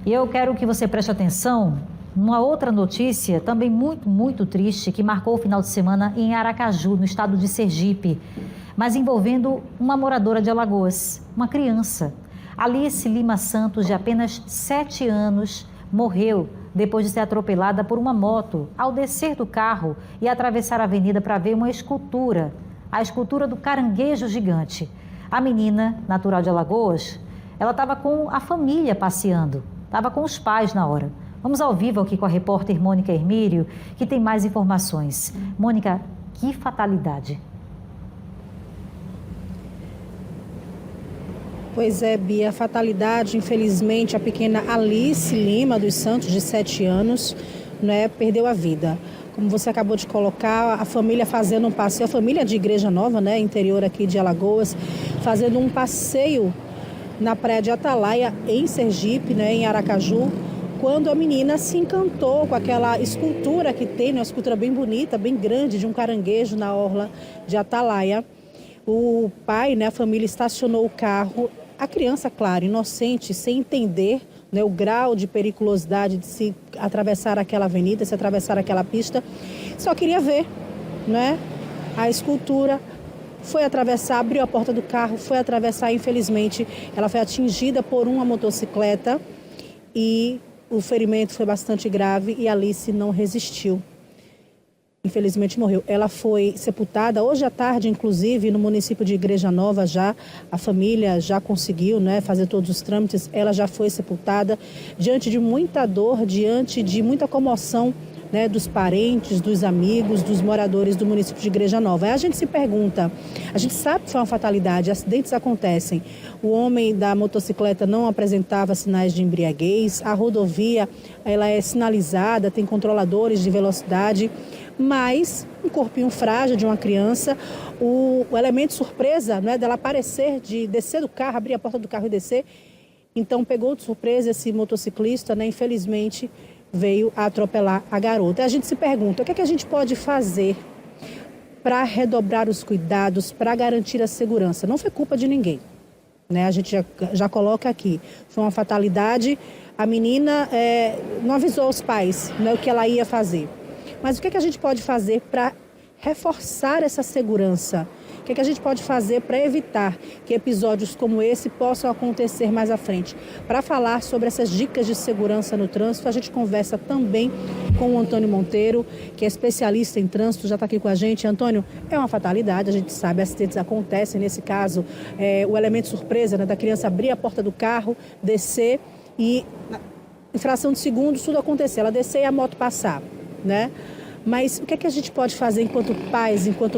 E eu quero que você preste atenção numa outra notícia, também muito, muito triste, que marcou o final de semana em Aracaju, no estado de Sergipe, mas envolvendo uma moradora de Alagoas, uma criança. Alice Lima Santos, de apenas 7 anos, morreu depois de ser atropelada por uma moto ao descer do carro e atravessar a avenida para ver uma escultura, a escultura do caranguejo gigante. A menina, natural de Alagoas, ela estava com a família passeando, estava com os pais na hora. Vamos ao vivo aqui com a repórter Mônica Hermírio, que tem mais informações. Mônica, que fatalidade. Pois é, Bia, fatalidade, infelizmente, a pequena Alice Lima dos Santos, de 7 anos, perdeu a vida. Como você acabou de colocar, a família fazendo um passeio, a família de Igreja Nova, interior aqui de Alagoas, fazendo um passeio na praia de Atalaia, em Sergipe, em Aracaju, quando a menina se encantou com aquela escultura que tem, uma escultura bem bonita, bem grande, de um caranguejo na orla de Atalaia. O pai, a família estacionou o carro. A criança, claro, inocente, sem entender o grau de periculosidade de se atravessar aquela avenida, se atravessar aquela pista, só queria ver, a escultura. Foi atravessar, abriu a porta do carro, foi atravessar, infelizmente, ela foi atingida por uma motocicleta e o ferimento foi bastante grave e Alice não resistiu. Infelizmente morreu. Ela foi sepultada hoje à tarde, inclusive, no município de Igreja Nova já. A família já conseguiu, fazer todos os trâmites. Ela já foi sepultada diante de muita dor, diante de muita comoção, dos parentes, dos amigos, dos moradores do município de Igreja Nova. Aí a gente se pergunta, a gente sabe que foi uma fatalidade, acidentes acontecem. O homem da motocicleta não apresentava sinais de embriaguez, a rodovia ela é sinalizada, tem controladores de velocidade, mas um corpinho frágil de uma criança, o elemento surpresa, dela aparecer, de descer do carro, abrir a porta do carro e descer, então pegou de surpresa esse motociclista, infelizmente veio a atropelar a garota. A gente se pergunta, o que é que a gente pode fazer para redobrar os cuidados, para garantir a segurança? Não foi culpa de ninguém, A gente já coloca aqui, foi uma fatalidade, a menina não avisou os pais o que ela ia fazer. Mas o que é que a gente pode fazer para reforçar essa segurança? O que é que a gente pode fazer para evitar que episódios como esse possam acontecer mais à frente? Para falar sobre essas dicas de segurança no trânsito, a gente conversa também com o Antônio Monteiro, que é especialista em trânsito, já está aqui com a gente. Antônio, é uma fatalidade, a gente sabe, acidentes acontecem. Nesse caso, o elemento surpresa da criança abrir a porta do carro, descer e, em fração de segundos, tudo acontecer. Ela descer e a moto passar, Mas o que é que a gente pode fazer enquanto pais, enquanto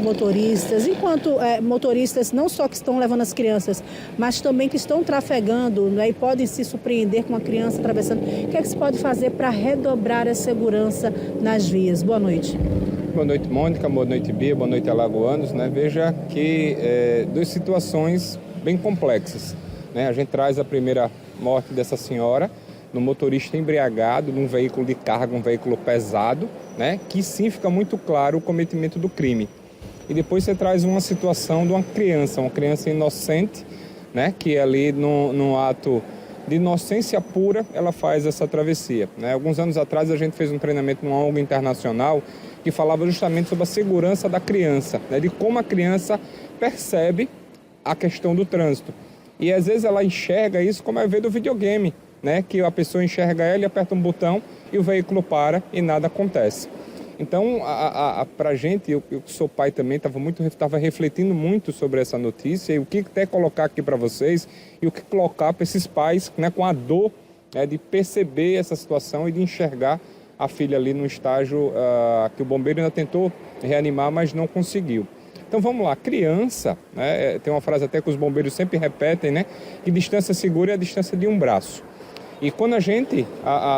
motoristas não só que estão levando as crianças, mas também que estão trafegando, e podem se surpreender com uma criança atravessando. O que é que se pode fazer para redobrar a segurança nas vias? Boa noite. Boa noite, Mônica. Boa noite, Bia. Boa noite, alagoanos. Veja que duas situações bem complexas. A gente traz a primeira morte dessa senhora, no motorista embriagado, num veículo de carga, um veículo pesado, que sim fica muito claro o cometimento do crime. E depois você traz uma situação de uma criança inocente, que ali num ato de inocência pura, ela faz essa travessia. Alguns anos atrás a gente fez um treinamento numa ONG internacional que falava justamente sobre a segurança da criança, de como a criança percebe a questão do trânsito. E às vezes ela enxerga isso como é ver do videogame, que a pessoa enxerga ela e aperta um botão e o veículo para e nada acontece. Então, para a gente, eu que sou pai também, estava refletindo muito sobre essa notícia e o que até colocar aqui para vocês e o que colocar para esses pais com a dor de perceber essa situação e de enxergar a filha ali no estágio que o bombeiro ainda tentou reanimar, mas não conseguiu. Então vamos lá, criança, tem uma frase até que os bombeiros sempre repetem, que distância segura é a distância de um braço. E quando a gente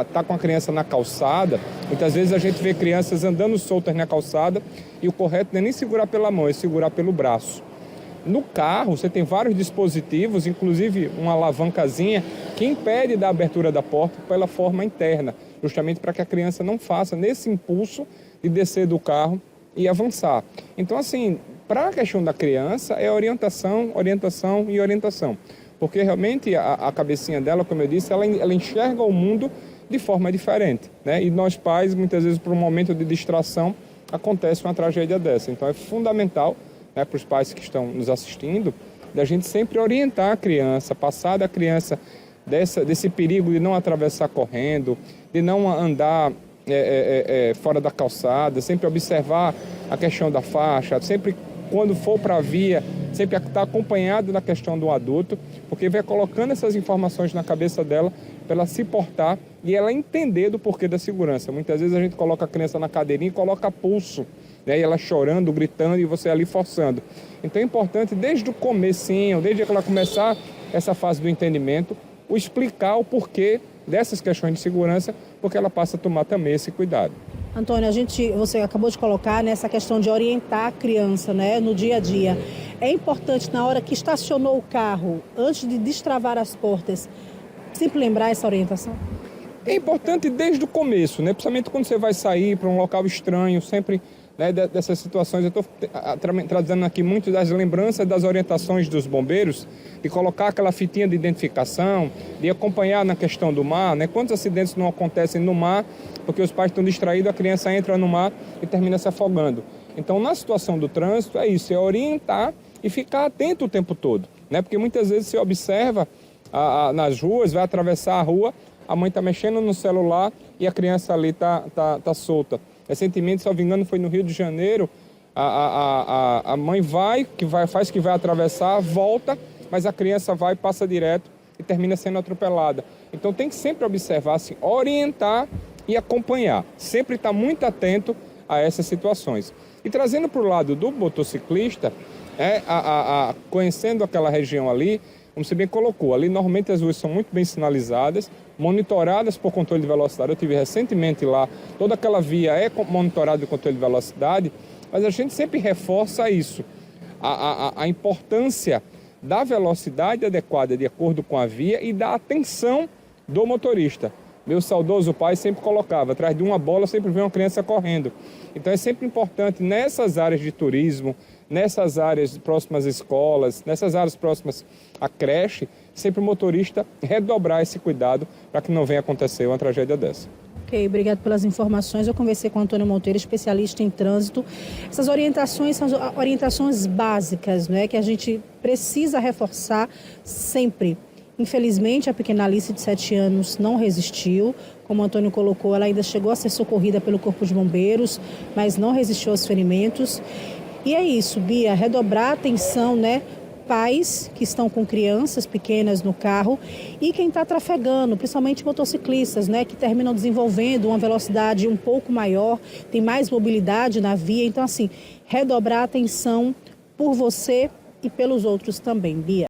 está com a criança na calçada, muitas vezes a gente vê crianças andando soltas na calçada e o correto não é nem segurar pela mão, é segurar pelo braço. No carro, você tem vários dispositivos, inclusive uma alavancazinha, que impede da abertura da porta pela forma interna, justamente para que a criança não faça nesse impulso de descer do carro e avançar. Então, assim, para a questão da criança, é orientação, orientação e orientação. porque realmente a cabecinha dela, como eu disse, ela enxerga o mundo de forma diferente, né? E nós pais, muitas vezes, por um momento de distração, acontece uma tragédia dessa. Então é fundamental, né, para os pais que estão nos assistindo, da gente sempre orientar a criança, passar da criança desse perigo de não atravessar correndo, de não andar fora da calçada, sempre observar a questão da faixa, sempre quando for para a via, sempre estar acompanhado da questão do adulto, porque vai colocando essas informações na cabeça dela para ela se portar e ela entender do porquê da segurança. Muitas vezes a gente coloca a criança na cadeirinha e coloca pulso, né, e ela chorando, gritando e você ali forçando. Então é importante desde o comecinho, desde que ela começar essa fase do entendimento, o explicar o porquê dessas questões de segurança, porque ela passa a tomar também esse cuidado. Antônio, você acabou de colocar nessa questão de orientar a criança, né, no dia a dia. É importante, na hora que estacionou o carro, antes de destravar as portas, sempre lembrar essa orientação? É importante desde o começo, né? Principalmente quando você vai sair para um local estranho, sempre, né, dessas situações. Eu estou trazendo aqui muito das lembranças das orientações dos bombeiros, de colocar aquela fitinha de identificação, de acompanhar na questão do mar, né? Quantos acidentes não acontecem no mar, porque os pais estão distraídos, a criança entra no mar e termina se afogando. Então, na situação do trânsito, é isso, é orientar e ficar atento o tempo todo, né? Porque muitas vezes você observa nas ruas, vai atravessar a rua, a mãe está mexendo no celular e a criança ali tá solta. Recentemente, se não me engano, foi no Rio de Janeiro, a mãe faz que vai atravessar, volta, mas a criança vai, passa direto e termina sendo atropelada. Então tem que sempre observar, assim, orientar e acompanhar. Sempre estar muito atento a essas situações. E trazendo para o lado do motociclista, conhecendo aquela região ali, como você bem colocou, ali normalmente as ruas são muito bem sinalizadas, monitoradas por controle de velocidade. Eu tive recentemente lá, toda aquela via é monitorada de controle de velocidade, mas a gente sempre reforça isso, a importância da velocidade adequada de acordo com a via e da atenção do motorista. Meu saudoso pai sempre colocava, atrás de uma bola sempre vem uma criança correndo. Então é sempre importante nessas áreas de turismo, nessas áreas próximas às escolas, nessas áreas próximas à creche, sempre o motorista redobrar esse cuidado para que não venha acontecer uma tragédia dessa. Ok, obrigado pelas informações. Eu conversei com o Antônio Monteiro, especialista em trânsito. Essas orientações são orientações básicas, né, que a gente precisa reforçar sempre. Infelizmente, a pequena Alice de 7 anos não resistiu. Como o Antônio colocou, ela ainda chegou a ser socorrida pelo Corpo de Bombeiros, mas não resistiu aos ferimentos. E é isso, Bia, redobrar a atenção, né? Pais que estão com crianças pequenas no carro e quem está trafegando, principalmente motociclistas, né, que terminam desenvolvendo uma velocidade um pouco maior, tem mais mobilidade na via. Então, assim, redobrar a atenção por você e pelos outros também, Bia.